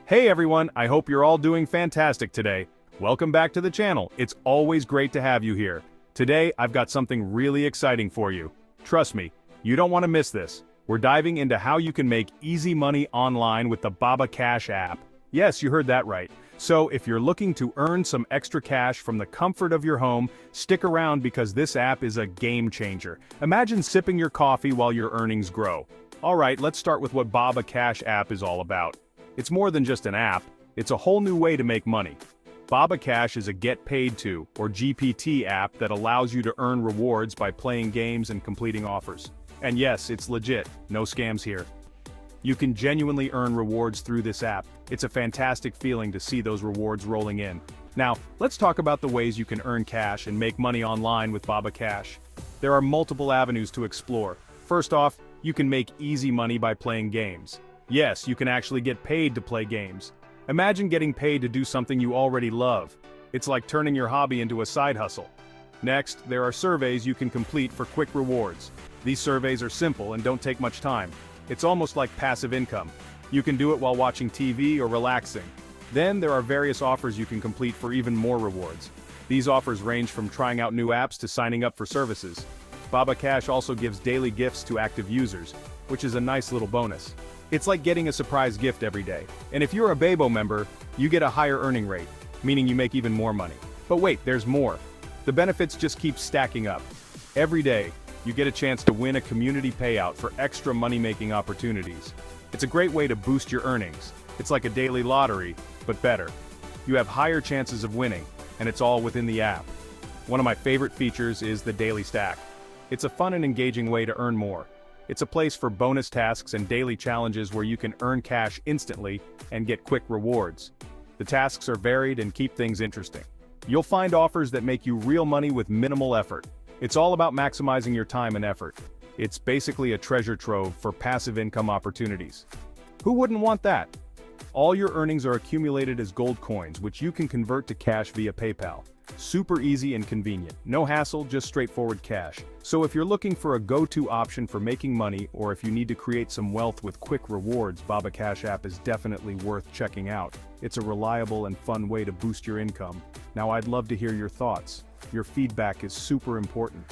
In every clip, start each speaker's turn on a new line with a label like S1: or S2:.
S1: Hey everyone, I hope you're all doing fantastic today. Welcome back to the channel. It's always great to have you here. Today, I've got something really exciting for you. Trust me, you don't want to miss this. We're diving into how you can make easy money online with the Baba Cash app. Yes, you heard that right. So if you're looking to earn some extra cash from the comfort of your home, stick around because this app is a game changer. Imagine sipping your coffee while your earnings grow. Alright, let's start with what Baba Cash app is all about. It's more than just an app, it's a whole new way to make money. Baba Cash is a Get Paid To, or GPT app that allows you to earn rewards by playing games and completing offers. And yes, it's legit, no scams here. You can genuinely earn rewards through this app. It's a fantastic feeling to see those rewards rolling in. Now, let's talk about the ways you can earn cash and make money online with Baba Cash. There are multiple avenues to explore. First off, you can make easy money by playing games. Yes, you can actually get paid to play games. Imagine getting paid to do something you already love. It's like turning your hobby into a side hustle. Next, there are surveys you can complete for quick rewards. These surveys are simple and don't take much time. It's almost like passive income. You can do it while watching TV or relaxing. Then there are various offers you can complete for even more rewards. These offers range from trying out new apps to signing up for services. Baba Cash also gives daily gifts to active users, which is a nice little bonus. It's like getting a surprise gift every day. And if you're a Babo member, you get a higher earning rate, meaning you make even more money. But wait, there's more. The benefits just keep stacking up. Every day, you get a chance to win a community payout for extra money-making opportunities. It's a great way to boost your earnings. It's like a daily lottery, but better. You have higher chances of winning, and it's all within the app. One of my favorite features is the Daily Stack. It's a fun and engaging way to earn more. It's a place for bonus tasks and daily challenges where you can earn cash instantly and get quick rewards. The tasks are varied and keep things interesting. You'll find offers that make you real money with minimal effort. It's all about maximizing your time and effort. It's basically a treasure trove for passive income opportunities. Who wouldn't want that? All your earnings are accumulated as gold coins, which you can convert to cash via PayPal. Super easy and convenient. No hassle, just straightforward cash. So if you're looking for a go-to option for making money, or if you need to create some wealth with quick rewards, Baba Cash app is definitely worth checking out. It's a reliable and fun way to boost your income. Now I'd love to hear your thoughts. Your feedback is super important.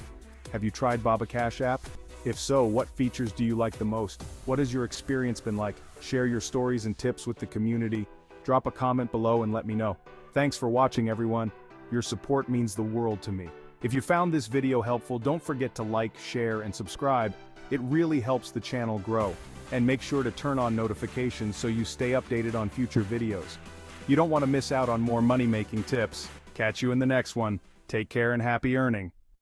S1: Have you tried Baba Cash app? If so, what features do you like the most? What has your experience been like? Share your stories and tips with the community. Drop a comment below and let me know. Thanks for watching, everyone. Your support means the world to me. If you found this video helpful, don't forget to like, share, and subscribe. It really helps the channel grow. And make sure to turn on notifications so you stay updated on future videos. You don't want to miss out on more money-making tips. Catch you in the next one. Take care and happy earning.